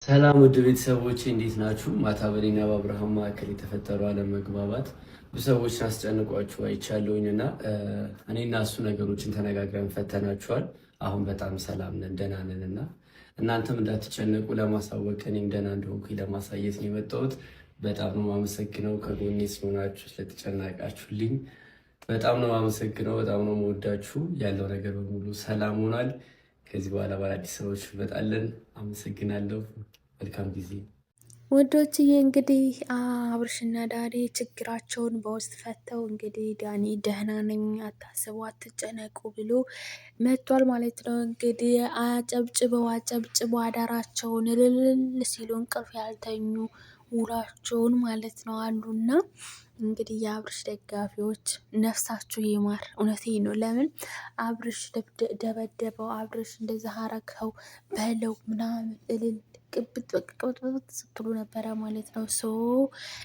ሰላም ውድ ቤተሰቦቼ እንዴት ናችሁ? ማታ በኔና በአብርሃም መካከል የተፈጠሩ አለመግባባት ብዙ ሰዎችን አስጨንቋችሁ አይቻለሁኝና እኔና እሱ ነገሮችን ተነጋግረን ፈተናችኋል። አሁን በጣም ሰላም ነን፣ ደህና ነን እና እናንተም እንዳትጨነቁ ለማሳወቅ እኔም ደህና እንደሆንኩኝ ለማሳየት ነው የመጣሁት። በጣም ነው የማመሰግነው ከጎኔ ስለሆናችሁ ስለተጨናቃችሁልኝ በጣም ነው የማመሰግነው። በጣም ነው የምወዳችሁ። ያለው ነገር በሙሉ ሰላም ሆኗል። ከዚህ በኋላ በአዳዲስ ስራዎች እንመጣለን። አመሰግናለሁ። መልካም ጊዜ ወዶችዬ። እንግዲህ አብርሽና ዳኒ ችግራቸውን በውስጥ ፈተው እንግዲህ ዳኒ ደህና ነኝ አታስቡ አትጨነቁ ብሎ መጥቷል ማለት ነው። እንግዲህ አጨብጭበው አዳራቸውን እልል ሲሉ እንቅልፍ ያልተኙ ውሏቸውን ማለት ነው አሉና እንግዲህ የአብርሽ ደጋፊዎች ነፍሳችሁ ይማር። እውነቴን ነው። ለምን አብርሽ ደበደበው፣ አብርሽ እንደዛ አረከው በለው ምናምን እልል ቅብጥ ስትሉ ነበረ ማለት ነው።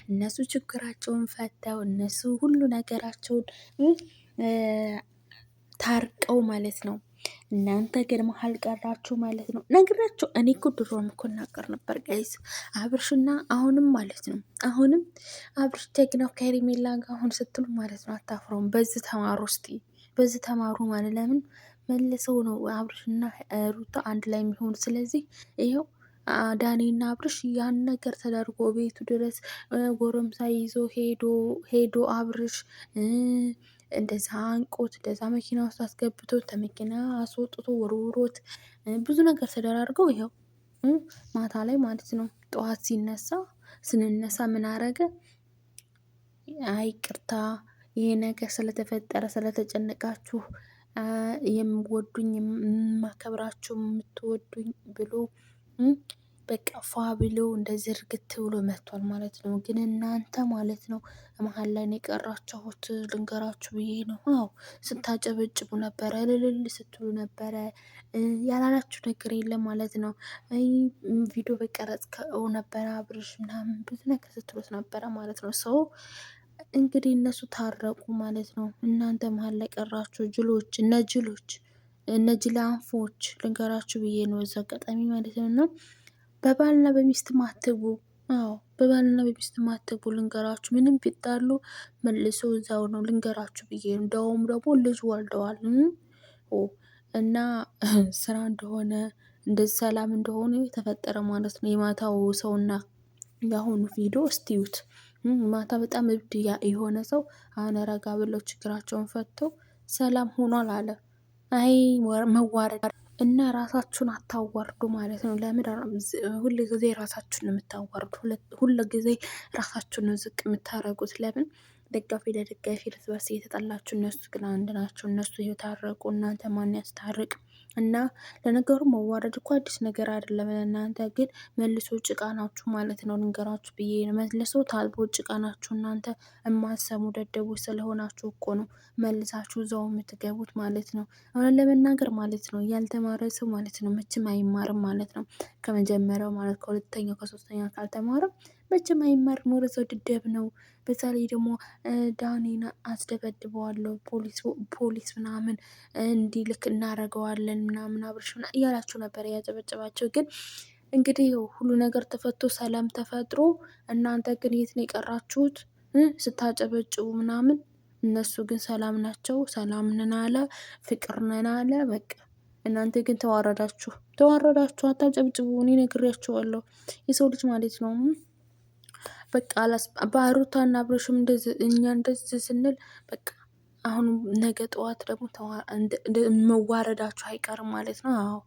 እነሱ ችግራቸውን ፈተው እነሱ ሁሉ ነገራቸውን ታርቀው ማለት ነው። እናንተ ግን መሀል ቀራችሁ ማለት ነው። ነግራችሁ እኔ እኮ ድሮም እኮ እናገር ነበር ጋይዝ አብርሽና አሁንም ማለት ነው። አሁንም አብርሽ ጀግናው ከሄርሜላ ጋር አሁን ስትሉ ማለት ነው አታፍረውም። በዚህ ተማሩ እስቲ በዚህ ተማሩ ማለት ለምን መልሰው ነው አብርሽና ሩታ አንድ ላይ የሚሆኑ። ስለዚህ ይኸው ዳኒና አብርሽ ያን ነገር ተደርጎ ቤቱ ድረስ ጎረምሳ ይዞ ሄዶ አብርሽ እንደዛ አንቆት እንደዛ መኪና ውስጥ አስገብቶ ከመኪና አስወጥቶ ወርውሮት ብዙ ነገር ተደራርገው ይኸው ማታ ላይ ማለት ነው። ጠዋት ስንነሳ ምን አረገ? አይ ቅርታ ይሄ ነገር ስለተፈጠረ ስለተጨነቃችሁ የምወዱኝ የማከብራችሁ የምትወዱኝ ብሎ በቃ ፏ ብሎ እንደዚህ እርግት ብሎ መጥቷል ማለት ነው። ግን እናንተ ማለት ነው መሀል ላይ ነው የቀራችሁት። ልንገራችሁ ብዬ ነው። አዎ ስታጨበጭቡ ነበረ፣ እልል ስትሉ ነበረ። ያላላችሁ ነገር የለም ማለት ነው። ቪዲዮ በቀረጽ ነበረ አብርሽ ምናምን ብዙ ነገር ስትሉት ነበረ ማለት ነው። ሰው እንግዲህ እነሱ ታረቁ ማለት ነው። እናንተ መሀል ላይ ቀራችሁ ጅሎች፣ እነ ጅላንፎች ልንገራችሁ ብዬ ነው እዛ አጋጣሚ ማለት ነው። እና በባልና በሚስት ማትቡ፣ አዎ በባልና በሚስት ማትቡ ልንገራችሁ። ምንም ቢጣሉ መልሶ እዛው ነው ልንገራችሁ ብዬ ነው። እንደውም ደግሞ ልጅ ወልደዋል እና ስራ እንደሆነ እንደዚህ ሰላም እንደሆነ የተፈጠረ ማለት ነው። የማታው ሰውና የአሁኑ ቪዲዮ እስቲዩት። ማታ በጣም እብድ የሆነ ሰው አሁን ረጋ ብለው ችግራቸውን ፈተው ሰላም ሆኗል አለ። አይ መዋረድ እና ራሳችሁን አታዋርዱ ማለት ነው። ለምን ሁል ጊዜ ራሳችሁን የምታዋርዱ? ሁል ጊዜ ራሳችሁን ነው ዝቅ የምታረጉት? ለምን ደጋፊ ለደጋፊ እርስ በርስ እየተጣላችሁ፣ እነሱ ግን አንድ ናቸው። እነሱ የታረቁ እናንተ ማን ያስታርቅ? እና ለነገሩ መዋረድ እኮ አዲስ ነገር አይደለም። እናንተ ግን መልሶ ጭቃ ናችሁ ማለት ነው። ልንገራችሁ ብዬ ነው። መልሶ ታልቦ ጭቃ ናችሁ እናንተ። የማሰሙ ደደቦች ስለሆናችሁ እኮ ነው መልሳችሁ እዛው የምትገቡት ማለት ነው። አሁን ለመናገር ማለት ነው ያልተማረ ሰው ማለት ነው መቼም አይማርም ማለት ነው። ከመጀመሪያው ማለት ከሁለተኛው ከሶስተኛ ካልተማረም መቼም አይማርም። ወደዛው ድደብ ነው። በዛ ላይ ደግሞ ዳኒና አስደበድበዋለሁ ፖሊስ ምናምን እንዲህ ልክ እናደርገዋለን ምናምን አብርሽ እያላችሁ ነበር ያጨበጨባቸው። ግን እንግዲህ ሁሉ ነገር ተፈቶ ሰላም ተፈጥሮ እናንተ ግን የት ነው የቀራችሁት? ስታጨበጭቡ ምናምን። እነሱ ግን ሰላም ናቸው። ሰላም ነን አለ፣ ፍቅር ነን አለ። በቃ እናንተ ግን ተዋረዳችሁ። አታጨብጭቡ። እኔ ነግሬያችኋለሁ። የሰው ልጅ ማለት ነው በቃ በሩታና አብርሽም እኛ እንደዚህ ስንል በቃ አሁን ነገ ጠዋት ደግሞ መዋረዳችሁ አይቀርም ማለት ነው። አዎ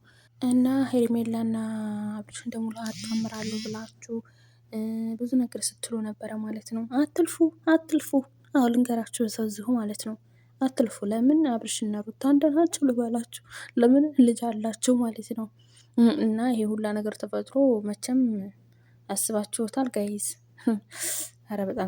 እና ሄርሜላና አብርሽን ደግሞ አጣምራለሁ ብላችሁ ብዙ ነገር ስትሉ ነበረ ማለት ነው። አትልፉ። አዎ ልንገራችሁ በዛዚሁ ማለት ነው። አትልፉ። ለምን አብርሽና ሩታ አንድ ናቸው ልበላችሁ። ለምን ልጅ አላቸው ማለት ነው። እና ይሄ ሁላ ነገር ተፈጥሮ መቼም አስባችሁታል ጋይዝ? ኧረ በጣም